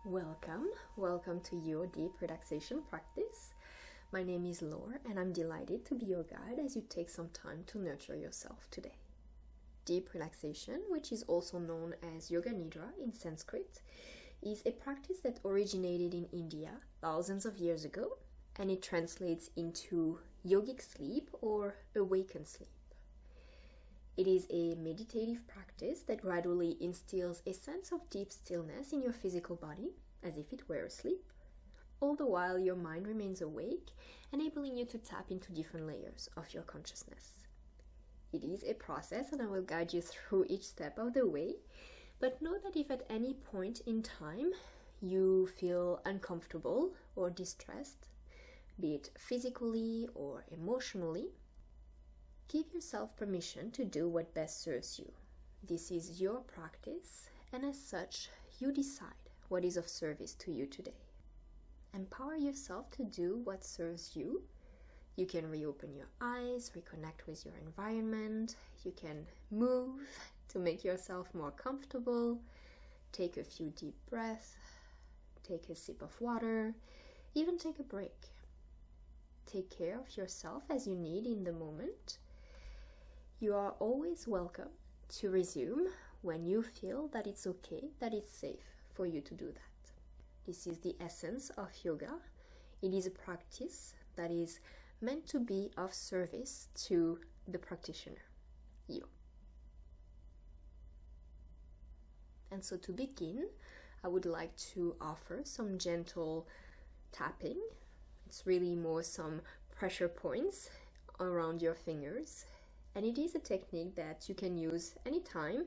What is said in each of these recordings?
Welcome to your deep relaxation practice. My name is Laure and I'm delighted to be your guide as you take some time to nurture yourself today. Deep relaxation, which is also known as yoga nidrā in Sanskrit, is a practice that originated in India thousands of years ago, and it translates into yogic sleep or awakened sleep. It is a meditative practice that gradually instills a sense of deep stillness in your physical body, as if it were asleep, all the while your mind remains awake, enabling you to tap into different layers of your consciousness. It is a process, and I will guide you through each step of the way, but know that if at any point in time you feel uncomfortable or distressed, be it physically or emotionally, give yourself permission to do what best serves you. This is your practice, and as such, you decide what is of service to you today. Empower yourself to do what serves you. You can reopen your eyes, reconnect with your environment. You can move to make yourself more comfortable. Take a few deep breaths. Take a sip of water. Even take a break. Take care of yourself as you need in the moment. You are always welcome to resume when you feel that it's okay, that it's safe for you to do that. This is the essence of yoga. It is a practice that is meant to be of service to the practitioner, you. And so to begin, I would like to offer some gentle tapping. It's really more some pressure points around your fingers. And it is a technique that you can use anytime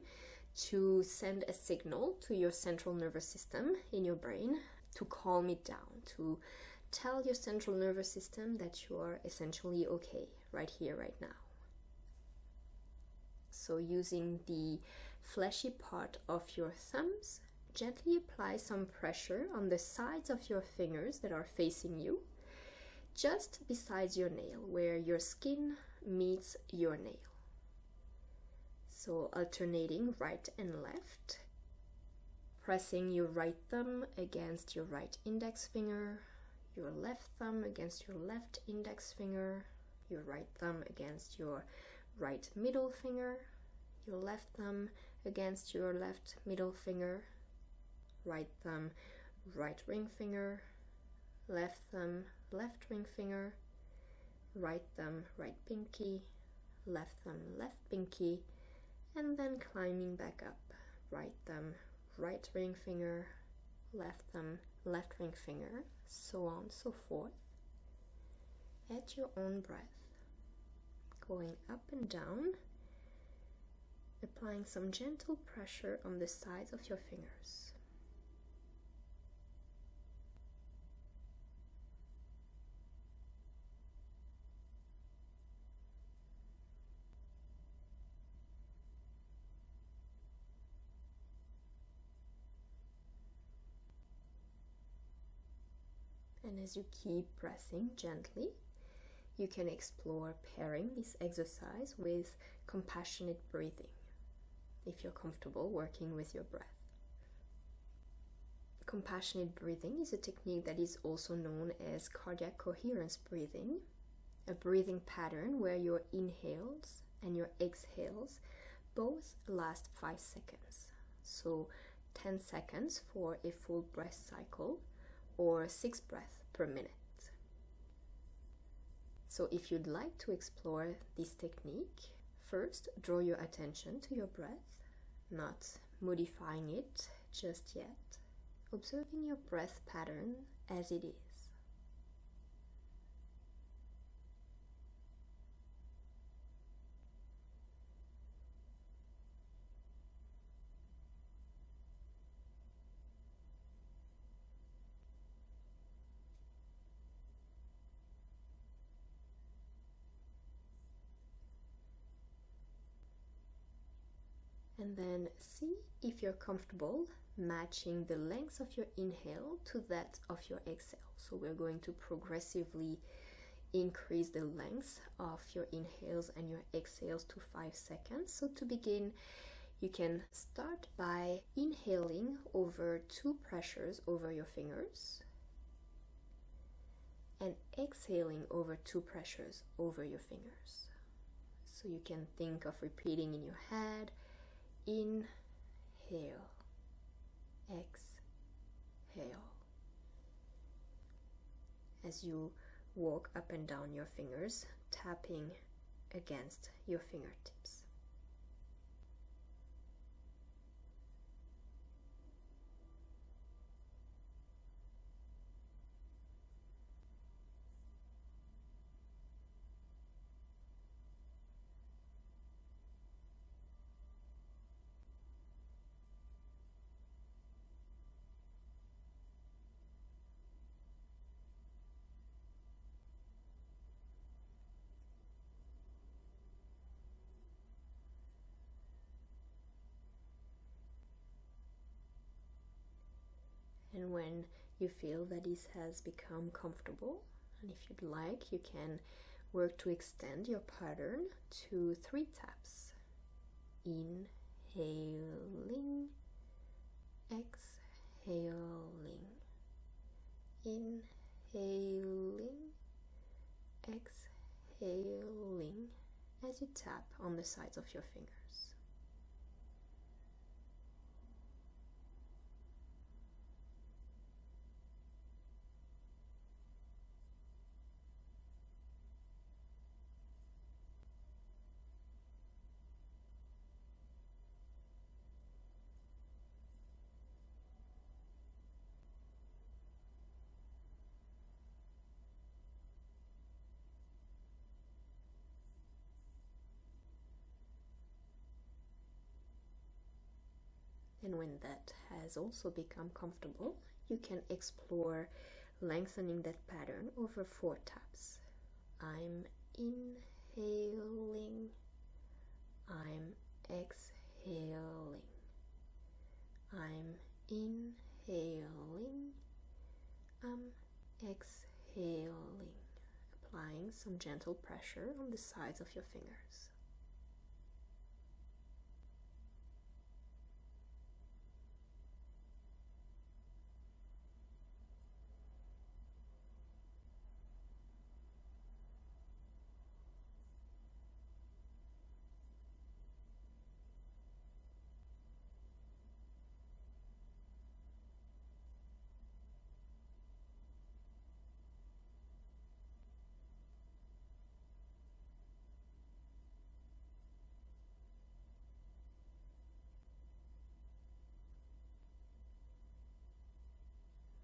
to send a signal to your central nervous system in your brain to calm it down, to tell your central nervous system that you are essentially okay right here, right now. So using the fleshy part of your thumbs, gently apply some pressure on the sides of your fingers that are facing you, just beside your nail, where your skin meets your nail. So alternating right and left, pressing your right thumb against your right index finger, your left thumb against your left index finger, your right thumb against your right middle finger, your left thumb against your left middle finger, right thumb, right ring finger, left thumb, left ring finger, right thumb, right pinky, left thumb, left pinky, and then climbing back up, right thumb, right ring finger, left thumb, left ring finger, so on, so forth, at your own breath, going up and down, applying some gentle pressure on the sides of your fingers. And as you keep pressing gently, you can explore pairing this exercise with compassionate breathing, if you're comfortable working with your breath. Compassionate breathing is a technique that is also known as cardiac coherence breathing, a breathing pattern where your inhales and your exhales both last 5 seconds. So 10 seconds for a full breath cycle, or 6 breaths per minute. So if you'd like to explore this technique, first draw your attention to your breath, not modifying it just yet, observing your breath pattern as it is. And then see if you're comfortable matching the length of your inhale to that of your exhale. So we're going to progressively increase the length of your inhales and your exhales to 5 seconds. So to begin, You can start by inhaling over 2 pressures over your fingers and exhaling over 2 pressures over your fingers. So you can think of repeating in your head, inhale, exhale. As you walk up and down your fingers, tapping against your fingertips. And when you feel that this has become comfortable, and if you'd like, you can work to extend your pattern to 3 taps. Inhaling, exhaling, inhaling, exhaling, as you tap on the sides of your fingers. And when that has also become comfortable, you can explore lengthening that pattern over 4 taps. I'm inhaling, I'm exhaling, I'm inhaling, I'm exhaling, applying some gentle pressure on the sides of your fingers.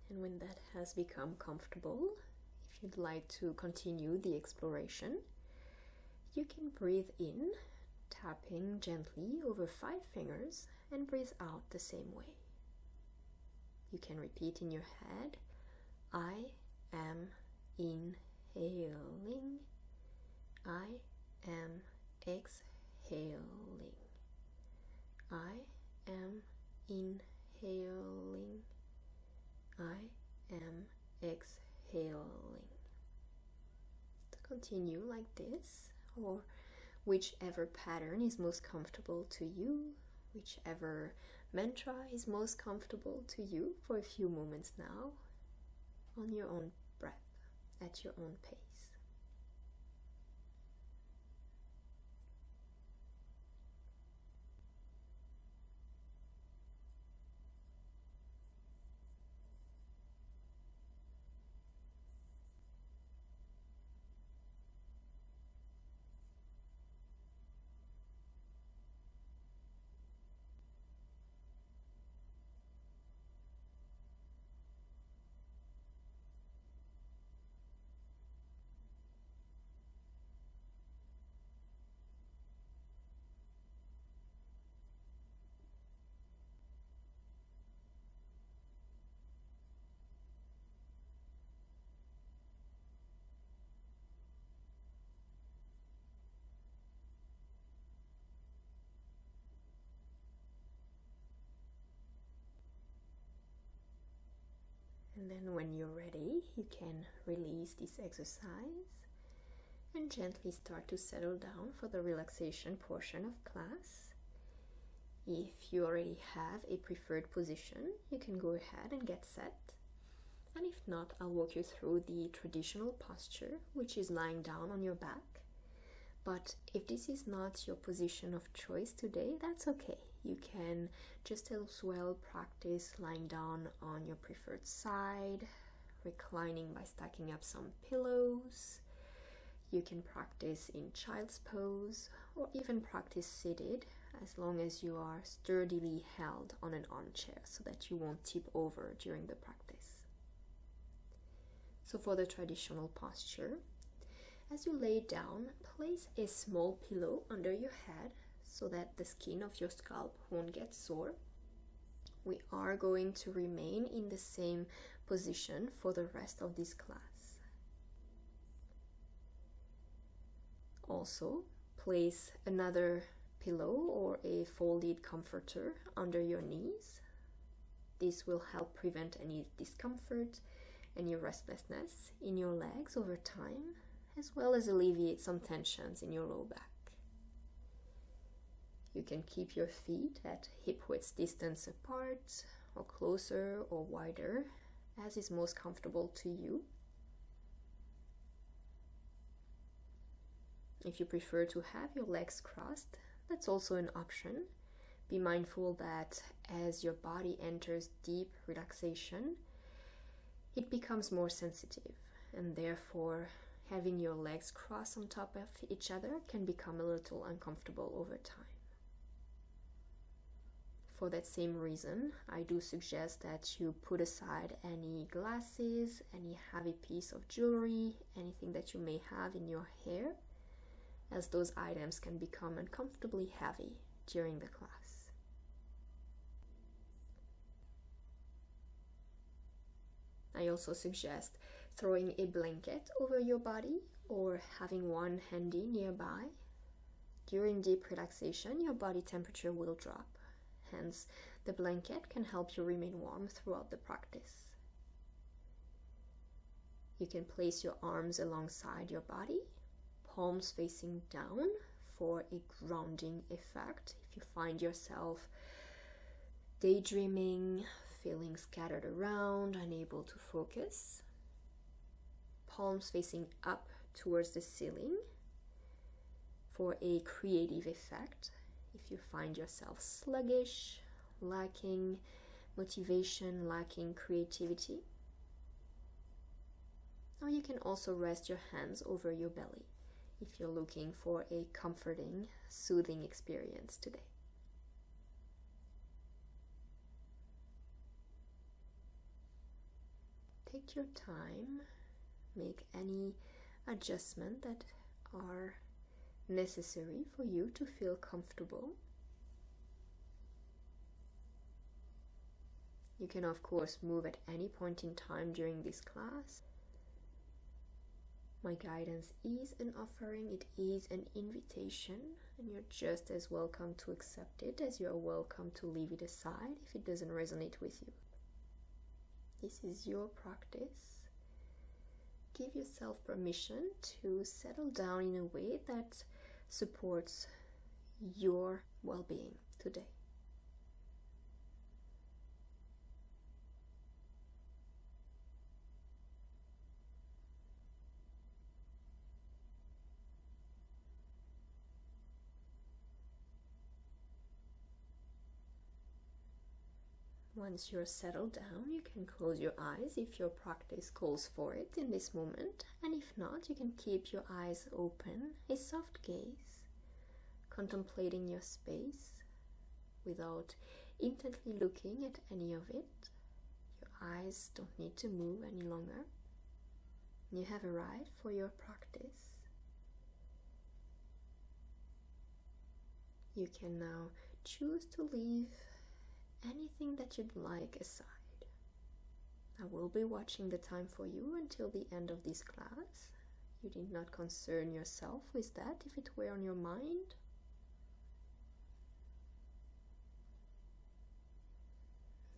And when that has become comfortable, if you'd like to continue the exploration, you can breathe in, tapping gently over 5 fingers, and breathe out the same way. You can repeat in your head, I am inhaling, I am exhaling, I am inhaling, I am exhaling. To continue like this, or whichever pattern is most comfortable to you, whichever mantra is most comfortable to you for a few moments now, on your own breath, at your own pace. And then when you're ready, you can release this exercise and gently start to settle down for the relaxation portion of class. If you already have a preferred position, you can go ahead and get set. And if not, I'll walk you through the traditional posture, which is lying down on your back. But if this is not your position of choice today, that's okay. You can just as well practice lying down on your preferred side, reclining by stacking up some pillows. You can practice in child's pose, or even practice seated, as long as you are sturdily held on an armchair so that you won't tip over during the practice. So for the traditional posture, as you lay down, place a small pillow under your head so that the skin of your scalp won't get sore. We are going to remain in the same position for the rest of this class. Also, place another pillow or a folded comforter under your knees. This will help prevent any discomfort, any restlessness in your legs over time, as well as alleviate some tensions in your low back. You can keep your feet at hip-width distance apart, or closer or wider, as is most comfortable to you. If you prefer to have your legs crossed, that's also an option. Be mindful that as your body enters deep relaxation, it becomes more sensitive, and therefore having your legs crossed on top of each other can become a little uncomfortable over time. For that same reason, I do suggest that you put aside any glasses, any heavy piece of jewelry, anything that you may have in your hair, as those items can become uncomfortably heavy during the class. I also suggest throwing a blanket over your body or having one handy nearby. During deep relaxation, your body temperature will drop. Hence, the blanket can help you remain warm throughout the practice. You can place your arms alongside your body, palms facing down for a grounding effect. If you find yourself daydreaming, feeling scattered around, unable to focus, palms facing up towards the ceiling for a creative effect. If you find yourself sluggish, lacking motivation, lacking creativity. Or you can also rest your hands over your belly if you're looking for a comforting, soothing experience today. Take your time, make any adjustment that are necessary for you to feel comfortable. You can of course move at any point in time during this class. My guidance is an offering, it is an invitation, and you're just as welcome to accept it as you are welcome to leave it aside if it doesn't resonate with you. This is your practice. Give yourself permission to settle down in a way that supports your well-being today. Once you're settled down, you can close your eyes if your practice calls for it in this moment, and if not, you can keep your eyes open, a soft gaze, contemplating your space without intently looking at any of it. Your eyes don't need to move any longer. You have arrived for your practice. You can now choose to leave anything that you'd like aside. I will be watching the time for you until the end of this class. You need not concern yourself with that if it were on your mind.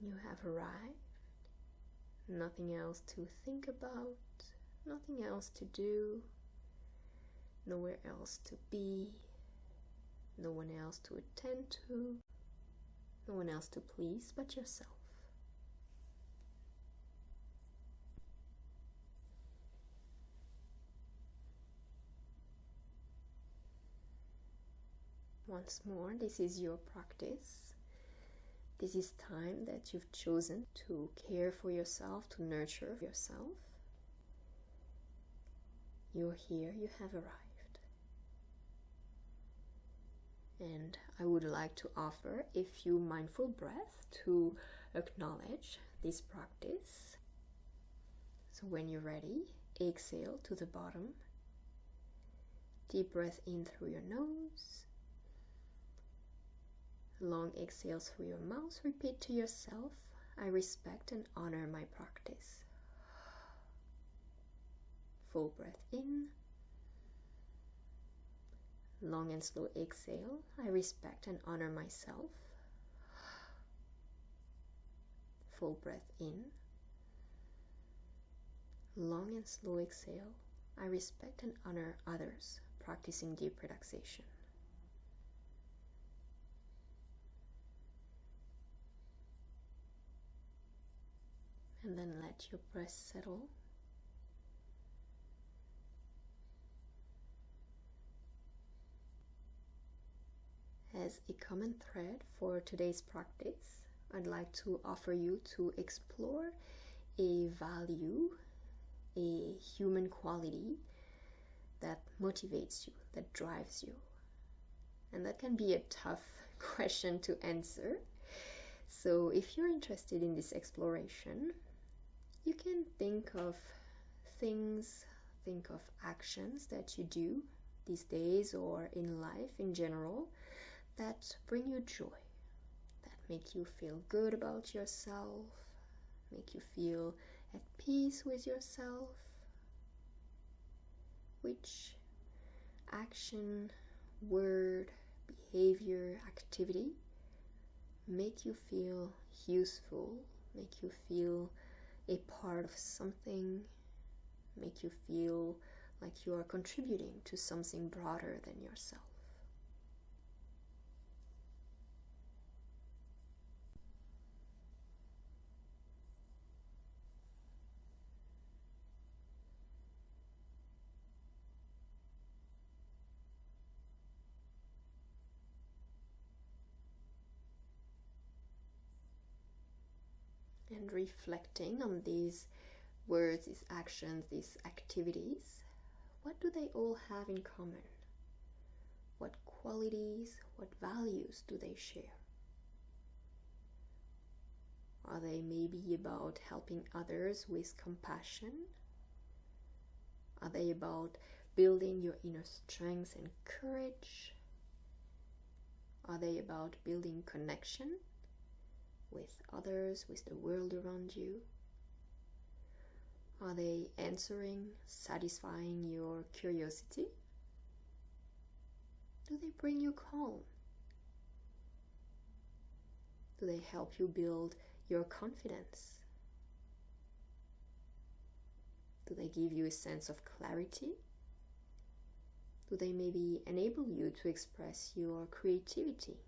You have arrived. Nothing else to think about, nothing else to do, nowhere else to be, no one else to attend to. No one else to please but yourself. Once more, this is your practice. This is time that you've chosen to care for yourself, to nurture yourself. You're here, you have arrived. And I would like to offer a few mindful breaths to acknowledge this practice. So when you're ready, exhale to the bottom. Deep breath in through your nose. Long exhale through your mouth. Repeat to yourself, I respect and honor my practice. Full breath in. Long and slow exhale. I respect and honor myself. Full breath in. Long and slow exhale. I respect and honor others practicing deep relaxation. And then let your breath settle. As a common thread for today's practice, I'd like to offer you to explore a value, a human quality that motivates you, that drives you. And that can be a tough question to answer. So if you're interested in this exploration, you can think of things, think of actions that you do these days or in life in general that bring you joy, that make you feel good about yourself, make you feel at peace with yourself. Which action, word, behavior, activity make you feel useful, make you feel a part of something, make you feel like you are contributing to something broader than yourself. And reflecting on these words, these actions, these activities, what do they all have in common? What qualities, what values do they share? Are they maybe about helping others with compassion? Are they about building your inner strength and courage? Are they about building connection with others, with the world around you? Are they answering, satisfying your curiosity? Do they bring you calm? Do they help you build your confidence? Do they give you a sense of clarity? Do they maybe enable you to express your creativity?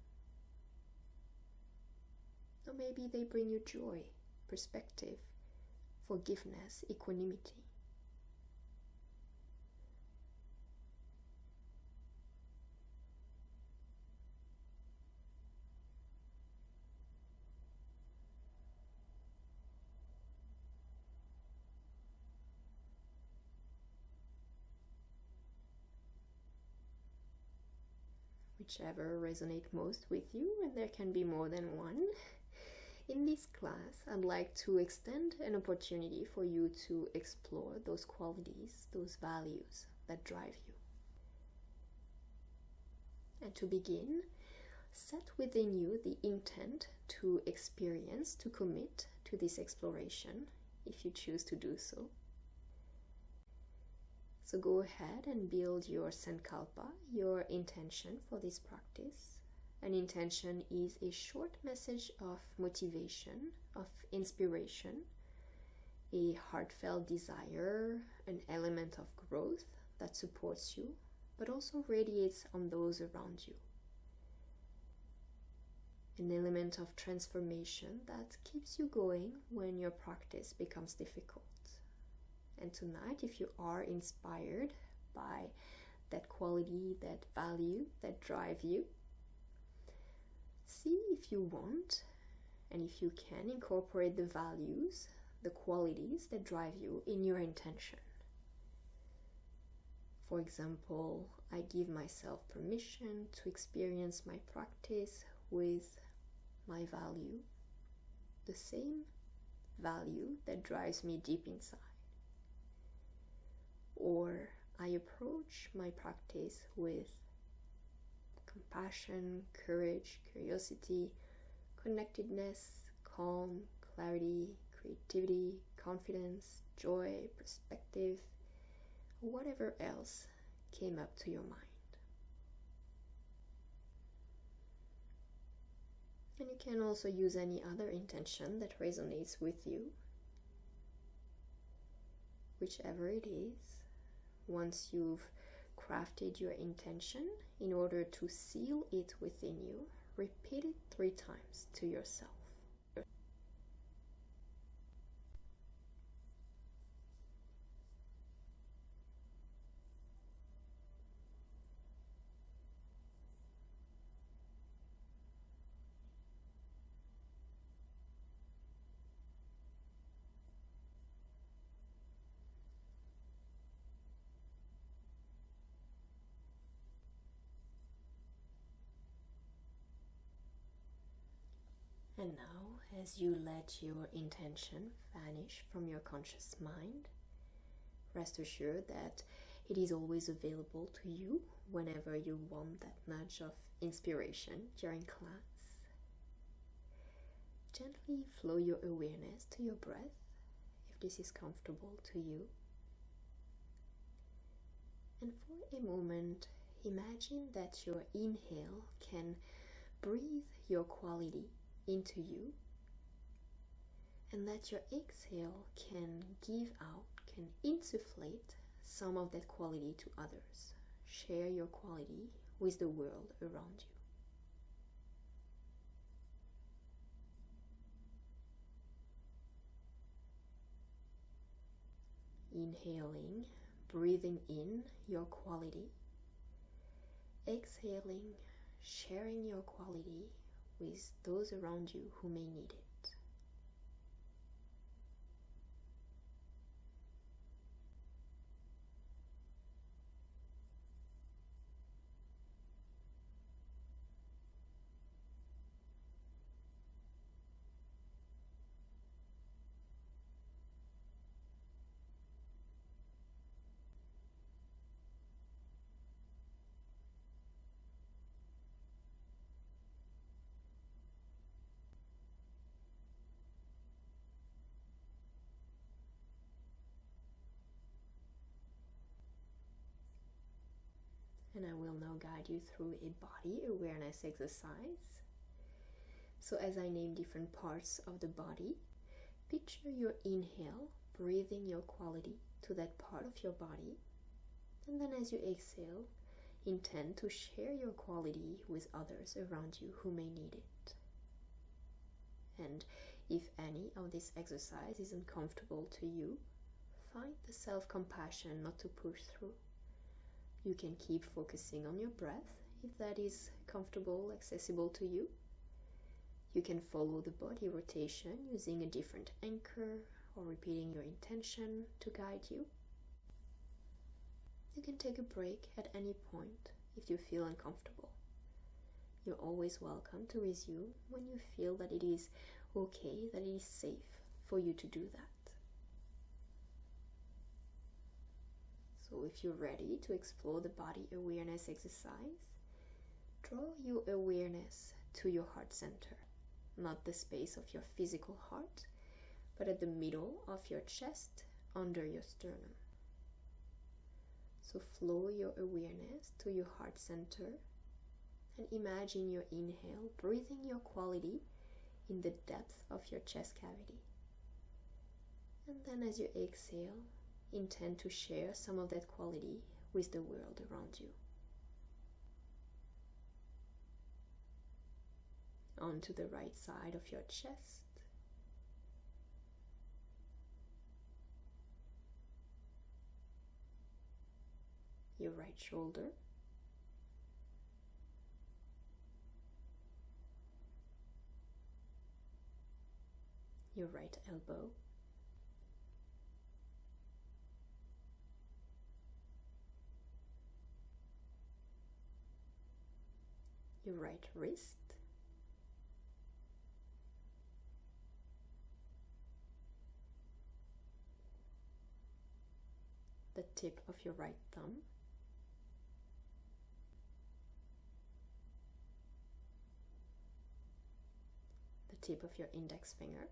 Or maybe they bring you joy, perspective, forgiveness, equanimity. Whichever resonate most with you, and there can be more than one. In this class, I'd like to extend an opportunity for you to explore those qualities, those values that drive you. And to begin, set within you the intent to experience, to commit to this exploration, if you choose to do so. So go ahead and build your sankalpa, your intention for this practice. An intention is a short message of motivation, of inspiration, a heartfelt desire, an element of growth that supports you, but also radiates on those around you. an element of transformation that keeps you going when your practice becomes difficult. And tonight, if you are inspired by that quality, that value, that drive you, see if you want and if you can incorporate the values, the qualities that drive you in your intention. For example, I give myself permission to experience my practice with my value, the same value that drives me deep inside. Or I approach my practice with compassion, courage, curiosity, connectedness, calm, clarity, creativity, confidence, joy, perspective, whatever else came up to your mind. And you can also use any other intention that resonates with you, whichever it is. Once you've crafted your intention, in order to seal it within you, repeat it 3 times to yourself. And now, as you let your intention vanish from your conscious mind, rest assured that it is always available to you whenever you want that nudge of inspiration during class. Gently flow your awareness to your breath, if this is comfortable to you. And for a moment, imagine that your inhale can breathe your quality into you, and that your exhale can give out, can insufflate some of that quality to others. Share your quality with the world around you. Inhaling, breathing in your quality. Exhaling, sharing your quality with those around you who may need it. And I will now guide you through a body awareness exercise. So as I name different parts of the body, picture your inhale, breathing your quality to that part of your body. And then as you exhale, intend to share your quality with others around you who may need it. And if any of this exercise is uncomfortable to you, find the self-compassion not to push through. You can keep focusing on your breath if that is comfortable, accessible to you. You can follow the body rotation using a different anchor or repeating your intention to guide you. You can take a break at any point if you feel uncomfortable. You're always welcome to resume when you feel that it is okay, that it is safe for you to do that. So if you're ready to explore the body awareness exercise, draw your awareness to your heart center, not the space of your physical heart, but at the middle of your chest, under your sternum. So flow your awareness to your heart center and imagine your inhale, breathing your quality in the depth of your chest cavity. And then as you exhale, intend to share some of that quality with the world around you. onto the right side of your chest, your right shoulder, your right elbow, your right wrist, the tip of your right thumb, the tip of your index finger,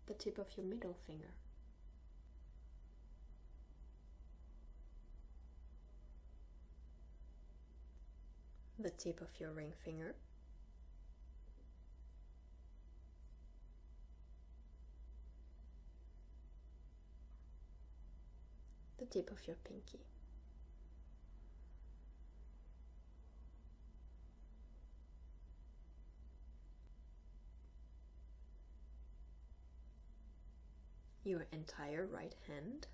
the tip of your middle finger, the tip of your ring finger, the tip of your pinky. Your entire right hand,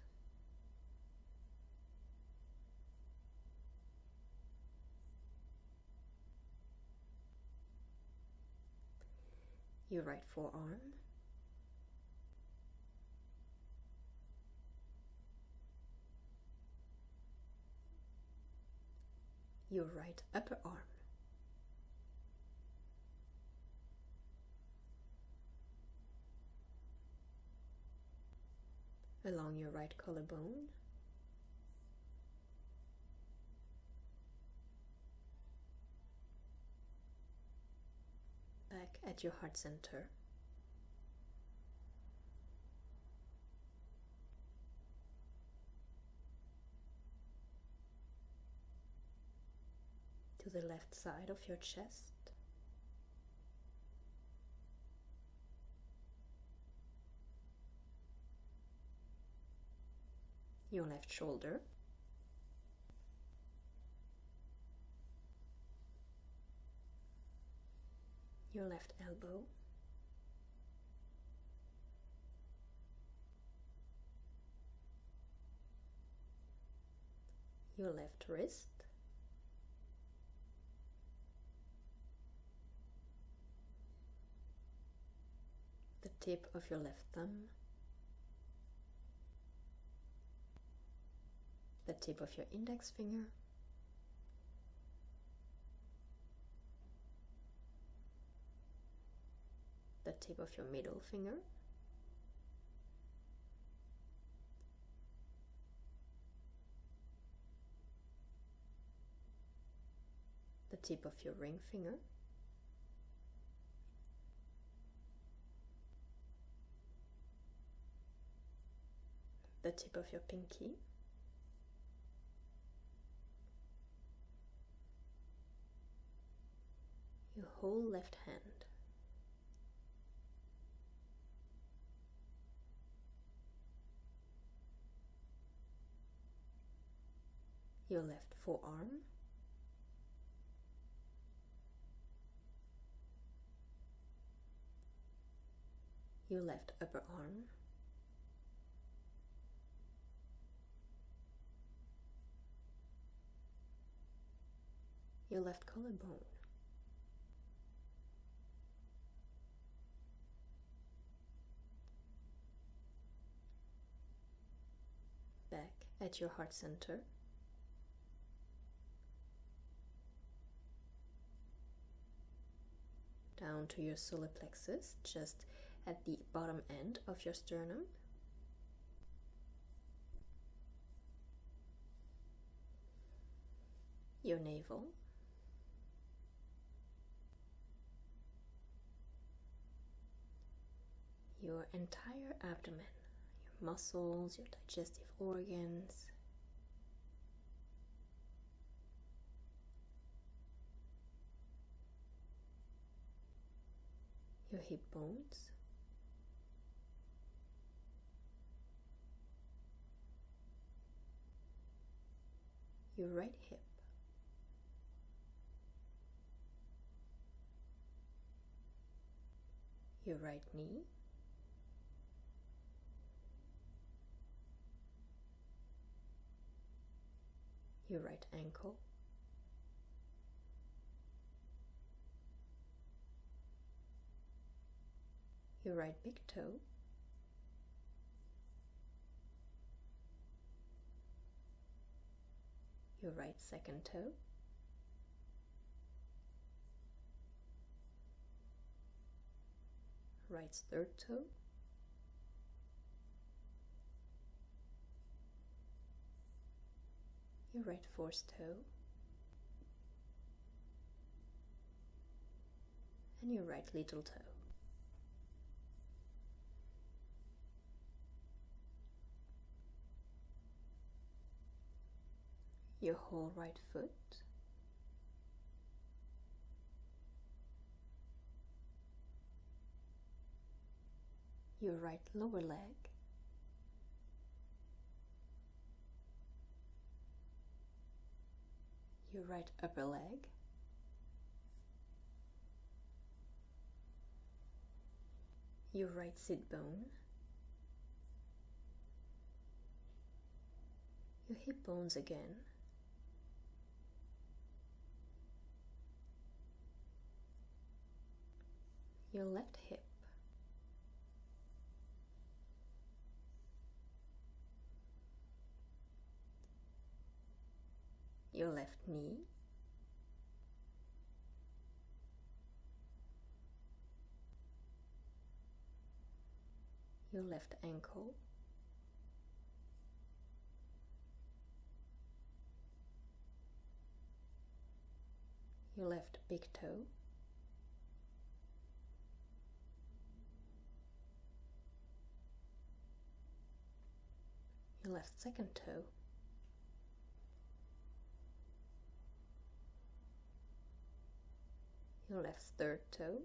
your right forearm, your right upper arm, along your right collarbone, back at your heart center, to the left side of your chest, your left shoulder, your left elbow, your left wrist, the tip of your left thumb, the tip of your index finger, the tip of your middle finger, the tip of your ring finger, the tip of your pinky, your whole left hand, your left forearm, your left upper arm, your left collarbone, back at your heart center, down to your solar plexus, just at the bottom end of your sternum, your navel, your entire abdomen, your muscles, your digestive organs, your hip bones, your right hip, your right knee, your right ankle, your right big toe, your right second toe, right third toe, your right fourth toe, and your right little toe. Your whole right foot, your right lower leg, your right upper leg, your right sit bone, your hip bones again, your left hip, your left knee, your left ankle, your left big toe, your left second toe, your left third toe,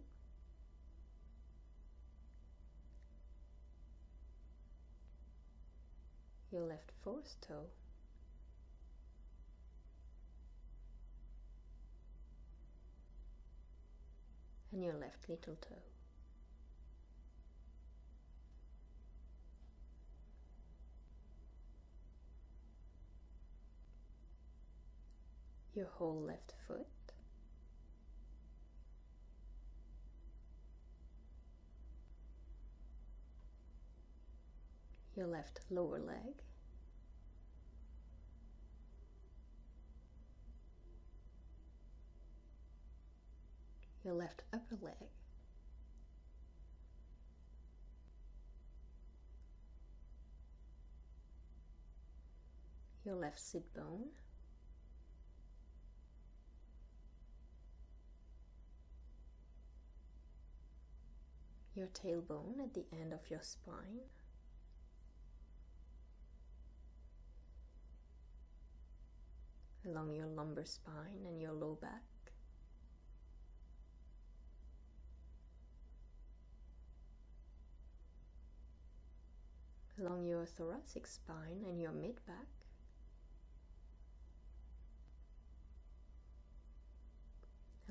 your left fourth toe, and your left little toe. Your whole left foot, your left lower leg, your left upper leg, your left sit bone, your tailbone at the end of your spine, along your lumbar spine and your low back, along your thoracic spine and your mid-back,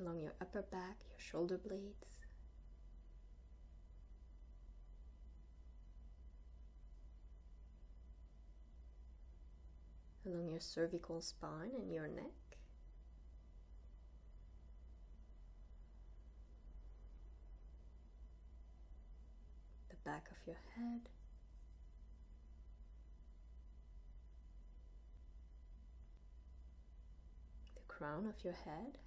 along your upper back, your shoulder blades, along your cervical spine and your neck, the back of your head, the crown of your head,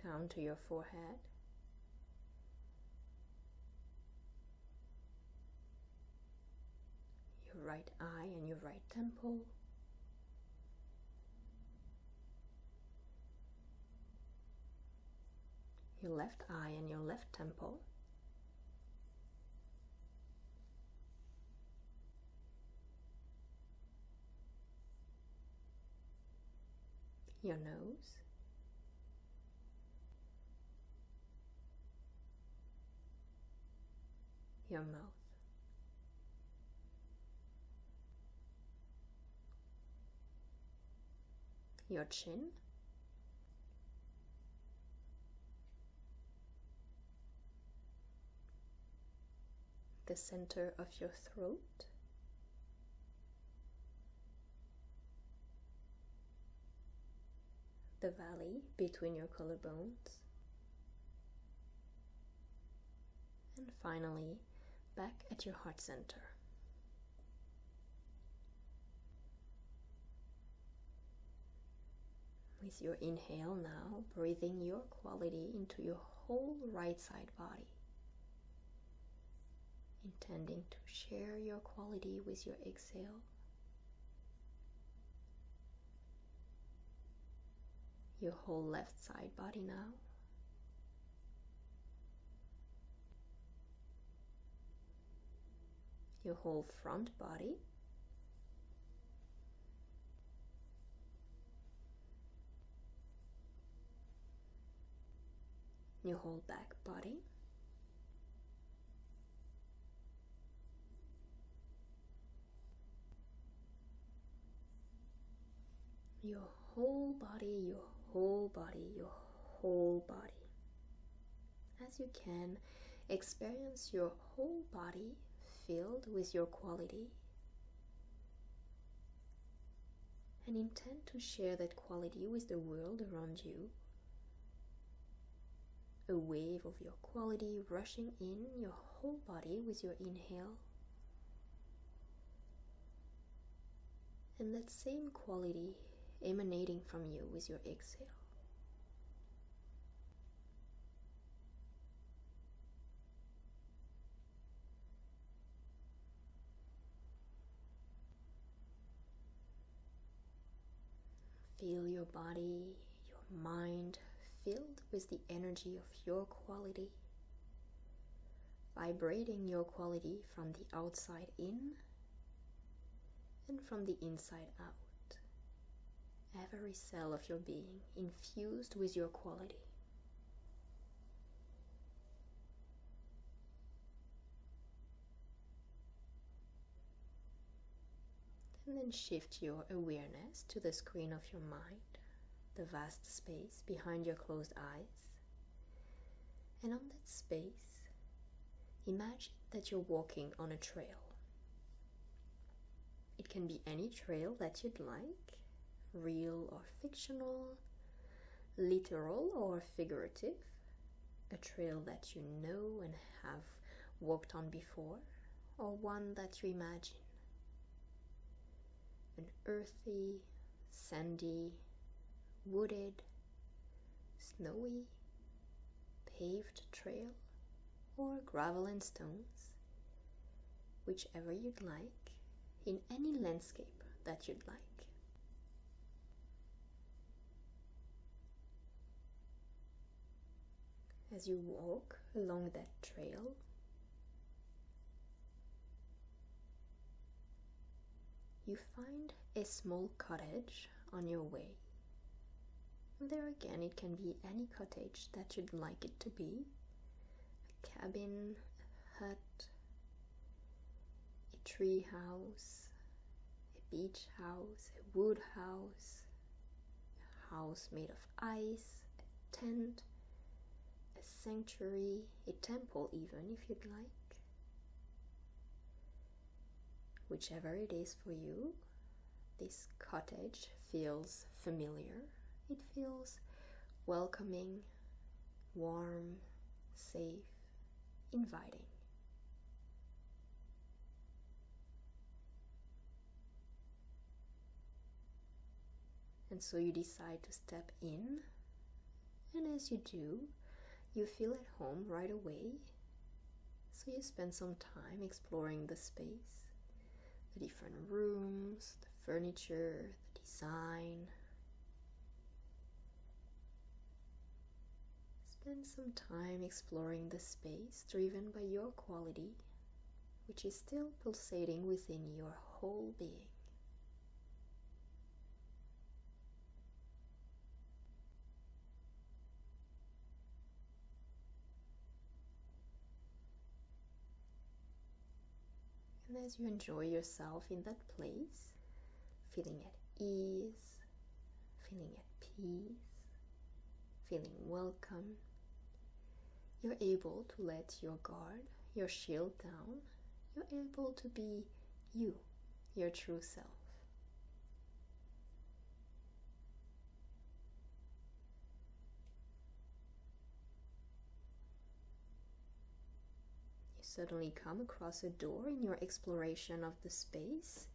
down to your forehead, your right eye and your right temple, your left eye and your left temple, your nose, your mouth, your chin, the center of your throat, the valley between your collarbones, and finally back at your heart center. With your inhale now, breathing your quality into your whole right side body, intending to share your quality with your exhale. Your whole left side body now. Your whole front body. Your whole back body. Your whole body, your whole body, your whole body. As you can, experience your whole body filled with your quality and intend to share that quality with the world around you. A wave of your quality rushing in your whole body with your inhale, and that same quality emanating from you with your exhale. Feel your body, your mind filled with the energy of your quality, vibrating your quality from the outside in and from the inside out. Every cell of your being infused with your quality. And then shift your awareness to the screen of your mind, the vast space behind your closed eyes. And on that space, imagine that you're walking on a trail. It can be any trail that you'd like, real or fictional, literal or figurative, a trail that you know and have walked on before, or one that you imagine. An earthy, sandy, wooded, snowy, paved trail, or gravel and stones, whichever you'd like, in any landscape that you'd like. As you walk along that trail, you find a small cottage on your way. There again, it can be any cottage that you'd like it to be. A cabin, a hut, a tree house, a beach house, a wood house, a house made of ice, a tent, a sanctuary, a temple even if you'd like. Whichever it is for you, this cottage feels familiar. It feels welcoming, warm, safe, inviting. And so you decide to step in, and as you do, you feel at home right away. So you spend some time exploring the space, the different rooms, the furniture, the design. Spend some time exploring the space driven by your quality, which is still pulsating within your whole being. And as you enjoy yourself in that place, feeling at ease, feeling at peace, feeling welcome. You're able to let your guard, your shield down. You're able to be you, your true self. You suddenly come across a door in your exploration of the space,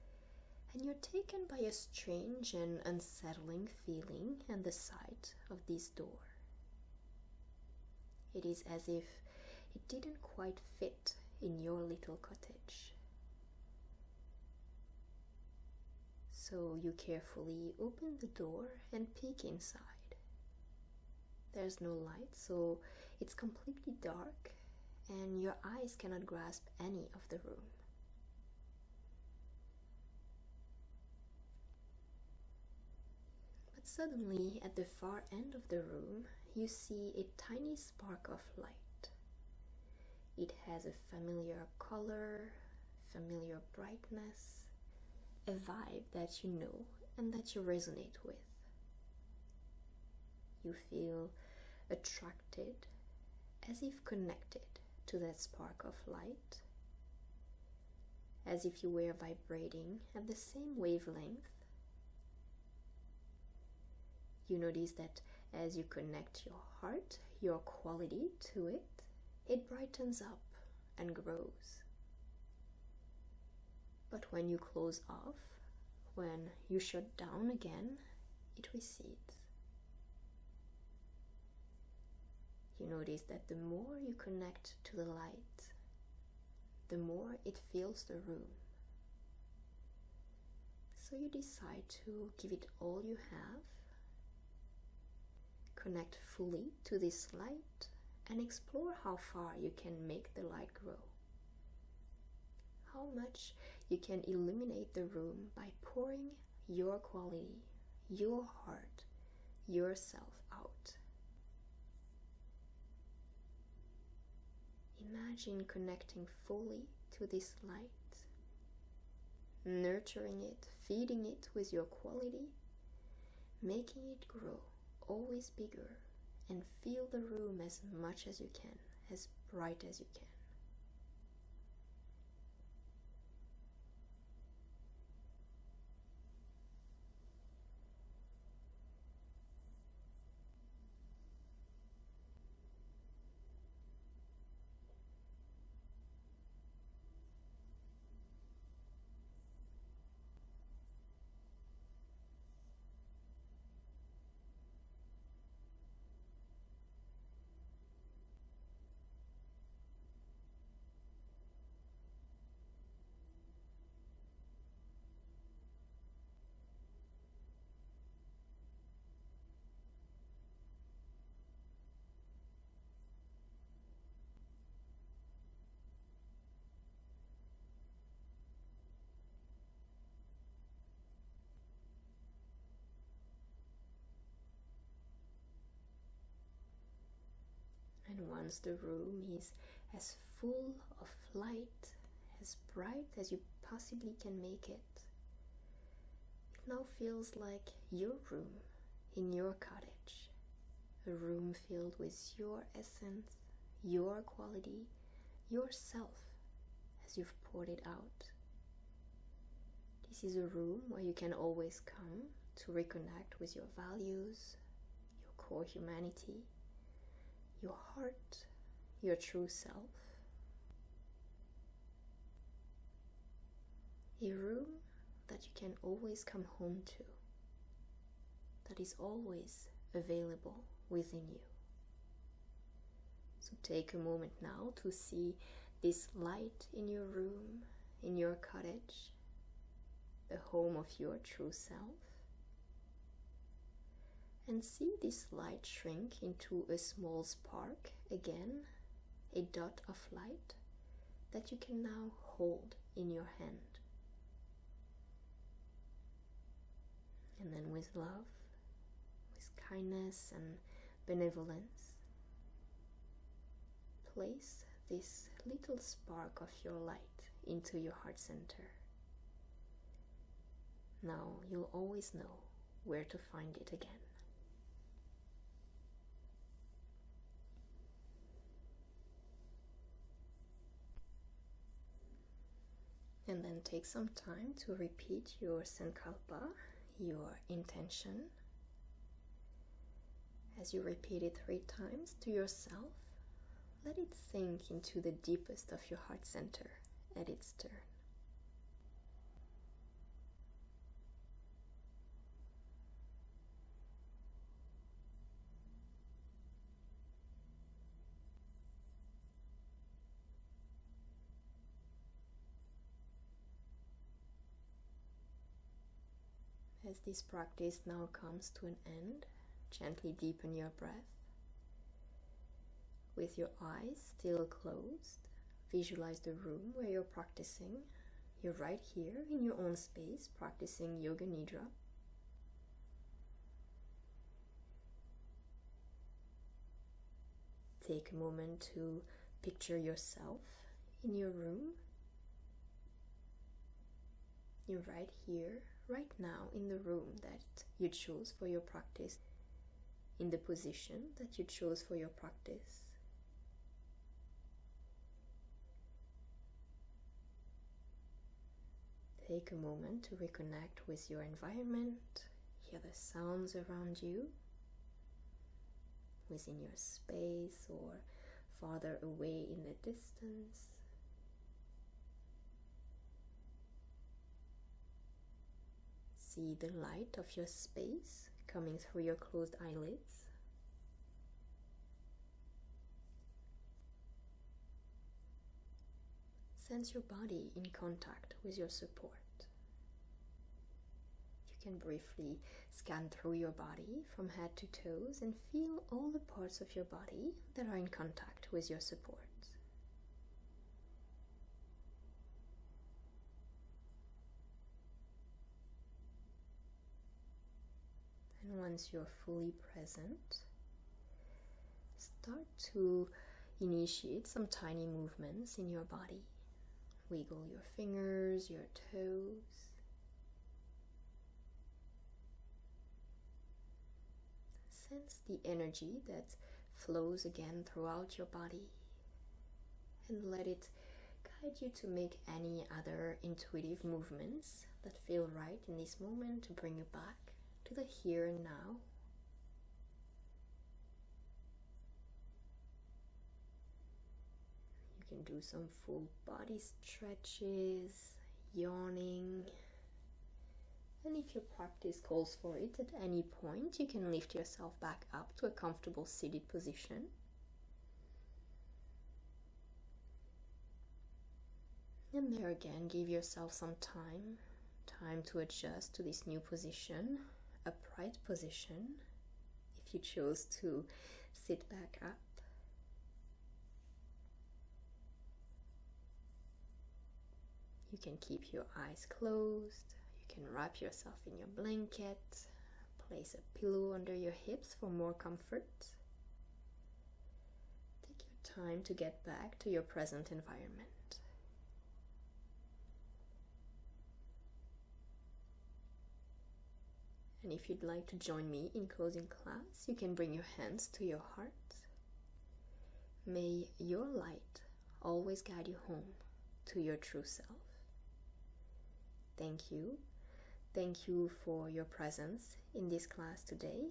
and you're taken by a strange and unsettling feeling at the sight of this door. It is as if it didn't quite fit in your little cottage. So you carefully open the door and peek inside. There's no light, so it's completely dark, and your eyes cannot grasp any of the room. But suddenly, at the far end of the room, you see a tiny spark of light. It has a familiar color, familiar brightness, a vibe that you know and that you resonate with. You feel attracted, as if connected to that spark of light, as if you were vibrating at the same wavelength. You notice that as you connect your heart, your quality to it, it brightens up and grows. But when you close off, when you shut down again, it recedes. You notice that the more you connect to the light, the more it fills the room. So you decide to give it all you have, connect fully to this light, and explore how far you can make the light grow. How much you can illuminate the room by pouring your quality, your heart, yourself out. Imagine connecting fully to this light, nurturing it, feeding it with your quality, making it grow always bigger, and fill the room as much as you can, as bright as you can. And once the room is as full of light, as bright as you possibly can make it, it now feels like your room in your cottage. A room filled with your essence, your quality, yourself, as you've poured it out. This is a room where you can always come to reconnect with your values, your core humanity, your heart, your true self. A room that you can always come home to, that is always available within you. So take a moment now to see this light in your room, in your cottage, the home of your true self. And see this light shrink into a small spark again, a dot of light that you can now hold in your hand. And then with love, with kindness and benevolence, place this little spark of your light into your heart center. Now you'll always know where to find it again. And then take some time to repeat your sankalpa, your intention. As you repeat it 3 times to yourself, let it sink into the deepest of your heart center at its turn. As this practice now comes to an end, gently deepen your breath. With your eyes still closed, visualize the room where you're practicing. You're right here in your own space, practicing Yoga Nidra. Take a moment to picture yourself in your room. You're right here, right now, in the room that you chose for your practice, in the position that you chose for your practice. Take a moment to reconnect with your environment, hear the sounds around you, within your space or farther away in the distance. See the light of your space coming through your closed eyelids. Sense your body in contact with your support. You can briefly scan through your body from head to toes and feel all the parts of your body that are in contact with your support. And once you're fully present, start to initiate some tiny movements in your body. Wiggle your fingers, your toes. Sense the energy that flows again throughout your body, and let it guide you to make any other intuitive movements that feel right in this moment to bring you back to the here and now. You can do some full body stretches, yawning, and if your practice calls for it at any point, you can lift yourself back up to a comfortable seated position. And there again, give yourself some time to adjust to this new position, upright position, if you chose to sit back up. You can keep your eyes closed, you can wrap yourself in your blanket, place a pillow under your hips for more comfort. Take your time to get back to your present environment. And if you'd like to join me in closing class, you can bring your hands to your heart. May your light always guide you home to your true self. Thank you. Thank you for your presence in this class today,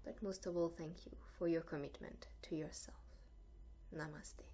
but most of all, thank you for your commitment to yourself. Namaste.